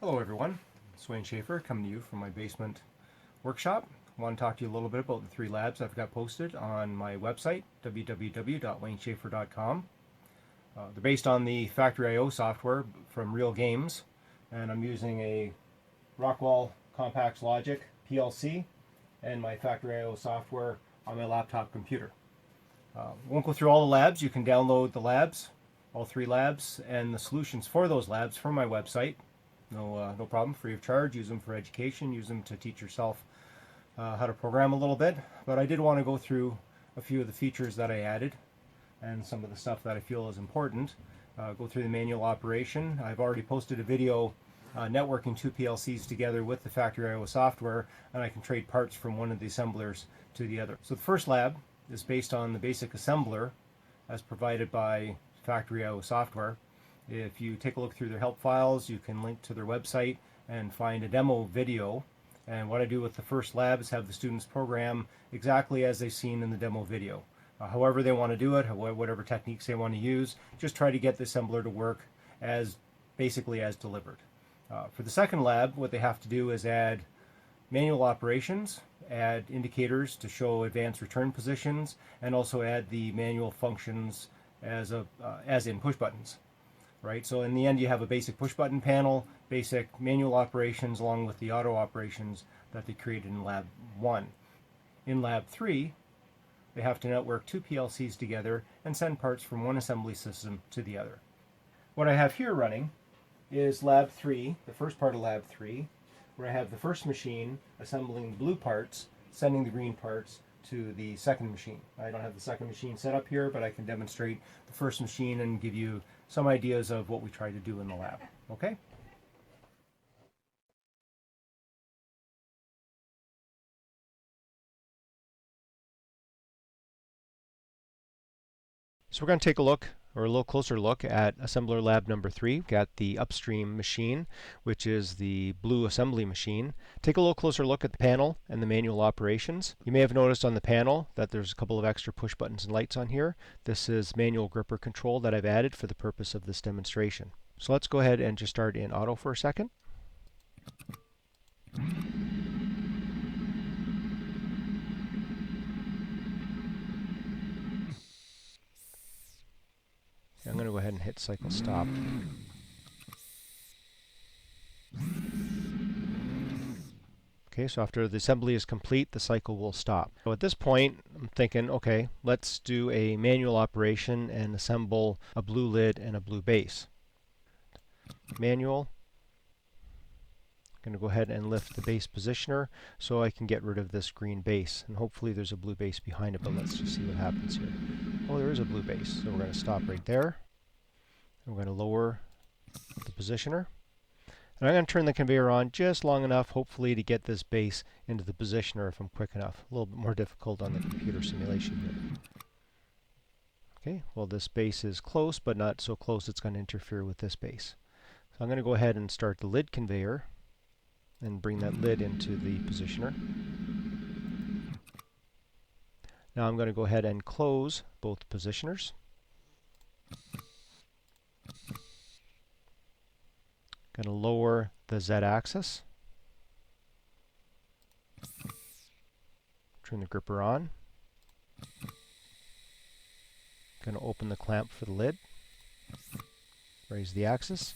Hello everyone, it's Wayne Schaefer coming to you from my basement workshop. I want to talk to you a little bit about the three labs I've got posted on my website, www.wayneschaefer.com. They're based on the Factory.io software from Real Games, and I'm using a Rockwell Compax Logic PLC and my Factory.io software on my laptop computer. Won't go through all the labs. You can download the labs, all three labs, and the solutions for those labs from my website. No problem, free of charge. Use them for education, use them to teach yourself how to program a little bit. But I did want to go through a few of the features that I added and some of the stuff that I feel is important. Go through the manual operation. I've already posted a video networking two PLCs together with the Factory.io software, and I can trade parts from one of the assemblers to the other. So the first lab is based on the basic assembler as provided by Factory.io software. If you take a look through their help files, you can link to their website and find a demo video. And what I do with the first lab is have the students program exactly as they've seen in the demo video. However they want to do it, whatever techniques they want to use, just try to get the assembler to work as basically as delivered. For the second lab, what they have to do is add manual operations, add indicators to show advanced return positions, and also add the manual functions as in push buttons. Right, so in the end you have a basic push button panel, basic manual operations along with the auto operations that they created in Lab 1. In Lab 3, they have to network two PLCs together and send parts from one assembly system to the other. What I have here running is Lab 3, the first part of Lab 3, where I have the first machine assembling the blue parts, sending the green parts to the second machine. I don't have the second machine set up here, but I can demonstrate the first machine and give you some ideas of what we try to do in the lab. Okay? So we're going to take a look, or a little closer look, at assembler lab number 3. We've got the upstream machine, which is the blue assembly machine. Take a little closer look at the panel and the manual operations. You may have noticed on the panel that there's a couple of extra push buttons and lights on here. This is manual gripper control that I've added for the purpose of this demonstration. So let's go ahead and just start in auto for a second. I'm going to go ahead and hit cycle stop. Okay, so after the assembly is complete, the cycle will stop. So at this point, I'm thinking, okay, let's do a manual operation and assemble a blue lid and a blue base. Manual. I'm going to go ahead and lift the base positioner so I can get rid of this green base. And hopefully there's a blue base behind it, but let's just see what happens here. Oh, there is a blue base. So we're going to stop right there. And we're going to lower the positioner. And I'm going to turn the conveyor on just long enough, hopefully, to get this base into the positioner if I'm quick enough. A little bit more difficult on the computer simulation here. Okay, well this base is close, but not so close it's going to interfere with this base. So I'm going to go ahead and start the lid conveyor and bring that lid into the positioner. Now I'm going to go ahead and close both positioners. Going to lower the Z-axis. Turn the gripper on. Going to open the clamp for the lid. Raise the axis.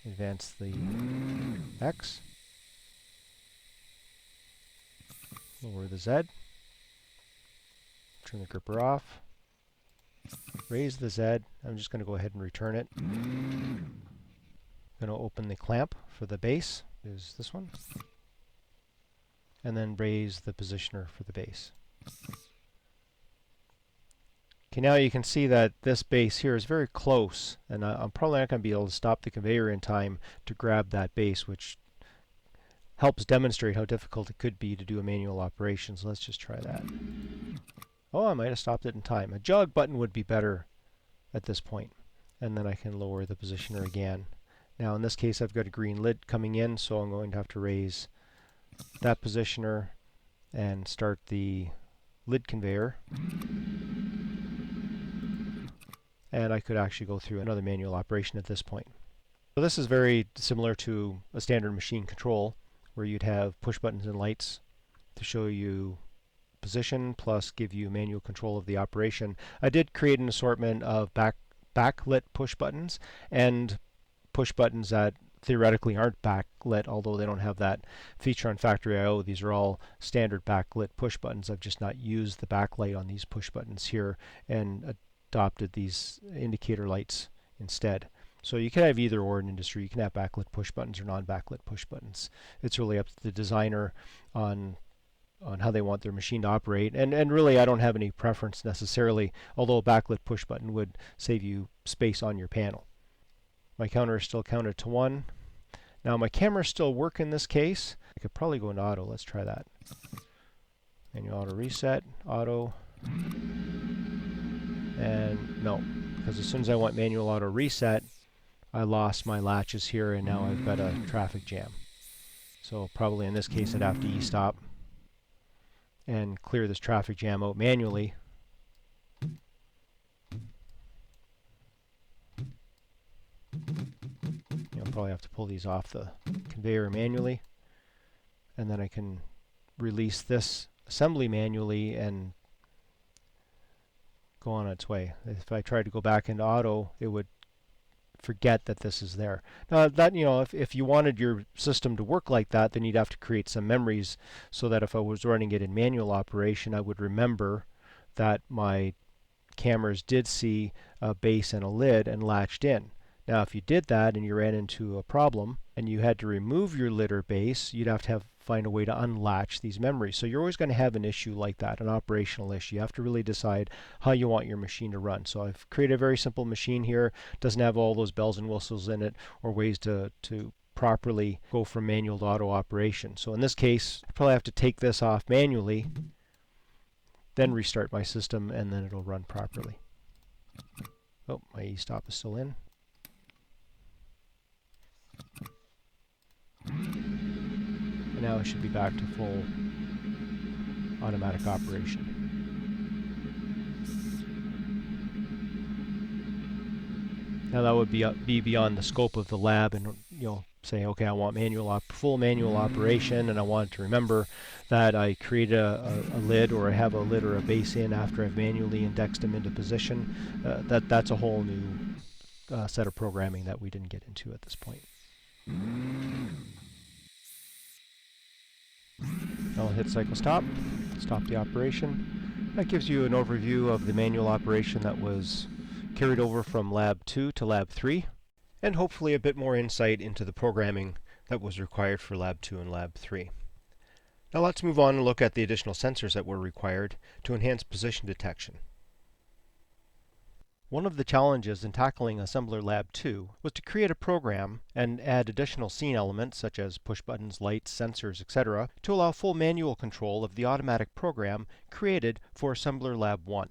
Advance the X. Lower the Z. Turn the gripper off. Raise the Z. I'm just going to go ahead and return it. I'm going to open the clamp for the base. Is this one. And then raise the positioner for the base. Okay, now you can see that this base here is very close, and I'm probably not going to be able to stop the conveyor in time to grab that base, which helps demonstrate how difficult it could be to do a manual operation. So let's just try that. Oh, I might have stopped it in time. A jog button would be better at this point. And then I can lower the positioner again. Now in this case I've got a green lid coming in, so I'm going to have to raise that positioner and start the lid conveyor. And I could actually go through another manual operation at this point. So this is very similar to a standard machine control where you'd have push buttons and lights to show you position plus give you manual control of the operation. I did create an assortment of backlit push buttons and push buttons that theoretically aren't backlit, although they don't have that feature on Factory I/O. These are all standard backlit push buttons. I've just not used the backlight on these push buttons here and adopted these indicator lights instead. So you can have either or in industry. You can have backlit push buttons or non-backlit push buttons. It's really up to the designer on how they want their machine to operate. And really I don't have any preference necessarily, although a backlit push button would save you space on your panel. My counter is still counted to 1. Now my camera still work in this case. I could probably go into auto. Let's try that. Manual auto reset, auto, and no, because as soon as I want manual auto reset, I lost my latches here and now I've got a traffic jam. So probably in this case I'd have to e-stop and clear this traffic jam out manually. I'll probably have to pull these off the conveyor manually, and then I can release this assembly manually and go on its way. If I tried to go back into auto, it would forget that this is there. Now that, if you wanted your system to work like that, then you'd have to create some memories so that if I was running it in manual operation, I would remember that my cameras did see a base and a lid and latched in. Now if you did that and you ran into a problem and you had to remove your lid or base, you'd have to find a way to unlatch these memories. So you're always going to have an issue like that, an operational issue. You have to really decide how you want your machine to run. So I've created a very simple machine here. Doesn't have all those bells and whistles in it or ways to properly go from manual to auto operation. So in this case, I probably have to take this off manually, then restart my system, and then it'll run properly. Oh, my e-stop is still in. And now it should be back to full automatic operation. Now that would be beyond the scope of the lab, and say, okay, I want full manual operation, and I want to remember that I created a lid, or I have a lid or a base in after I've manually indexed them into position. That's a whole new set of programming that we didn't get into at this point. I'll hit cycle stop the operation. That gives you an overview of the manual operation that was carried over from Lab 2 to Lab 3, and hopefully a bit more insight into the programming that was required for Lab 2 and Lab 3. Now let's move on and look at the additional sensors that were required to enhance position detection. One of the challenges in tackling Assembler Lab 2 was to create a program and add additional scene elements such as push buttons, lights, sensors, etc. to allow full manual control of the automatic program created for Assembler Lab 1.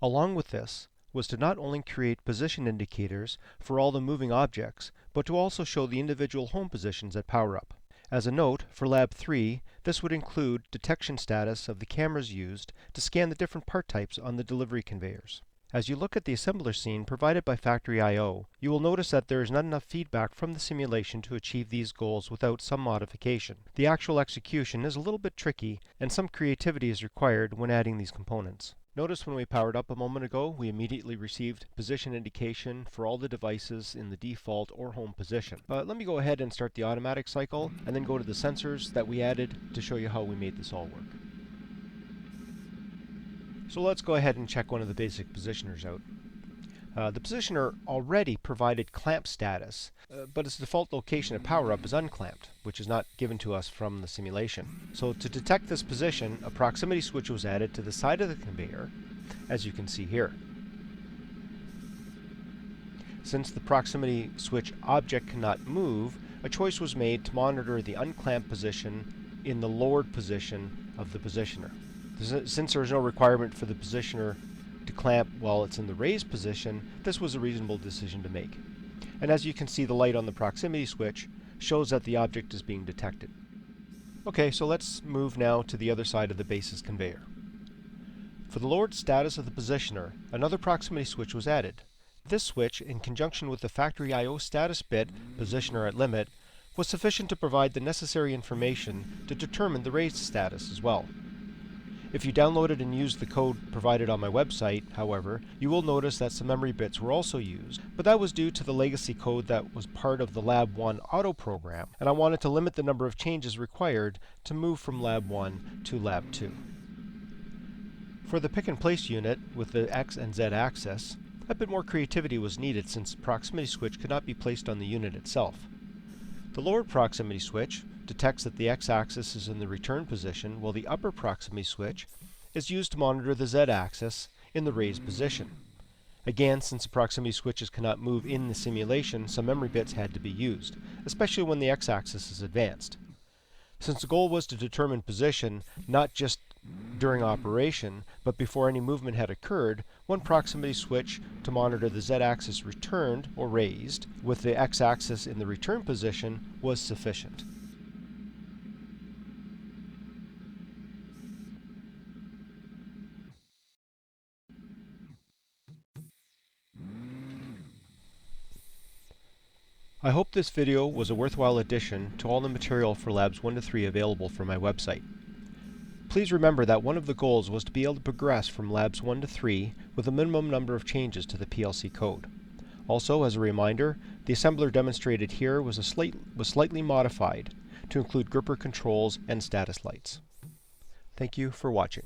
Along with this was to not only create position indicators for all the moving objects, but to also show the individual home positions at power-up. As a note, for Lab 3, this would include detection status of the cameras used to scan the different part types on the delivery conveyors. As you look at the assembler scene provided by Factory I/O, you will notice that there is not enough feedback from the simulation to achieve these goals without some modification. The actual execution is a little bit tricky, and some creativity is required when adding these components. Notice when we powered up a moment ago, we immediately received position indication for all the devices in the default or home position. Let me go ahead and start the automatic cycle, and then go to the sensors that we added to show you how we made this all work. So let's go ahead and check one of the basic positioners out. The positioner already provided clamp status, but its default location at power-up is unclamped, which is not given to us from the simulation. So to detect this position, a proximity switch was added to the side of the conveyor, as you can see here. Since the proximity switch object cannot move, a choice was made to monitor the unclamped position in the lowered position of the positioner. Since there is no requirement for the positioner to clamp while it's in the raised position, this was a reasonable decision to make. And as you can see, the light on the proximity switch shows that the object is being detected. Okay, so let's move now to the other side of the base's conveyor. For the lowered status of the positioner, another proximity switch was added. This switch, in conjunction with the factory I/O status bit, positioner at limit, was sufficient to provide the necessary information to determine the raised status as well. If you downloaded and used the code provided on my website, however, you will notice that some memory bits were also used, but that was due to the legacy code that was part of the Lab1 auto program, and I wanted to limit the number of changes required to move from Lab1 to Lab2. For the pick and place unit with the X and Z axis, a bit more creativity was needed since the proximity switch could not be placed on the unit itself. The lower proximity switch detects that the x-axis is in the return position, while the upper proximity switch is used to monitor the z-axis in the raised position. Again, since the proximity switches cannot move in the simulation, some memory bits had to be used, especially when the x-axis is advanced. Since the goal was to determine position not just during operation, but before any movement had occurred, one proximity switch to monitor the z-axis returned or raised with the x-axis in the return position was sufficient. I hope this video was a worthwhile addition to all the material for Labs 1 to 3 available from my website. Please remember that one of the goals was to be able to progress from Labs 1 to 3 with a minimum number of changes to the PLC code. Also, as a reminder, the assembler demonstrated here was slightly modified to include gripper controls and status lights. Thank you for watching.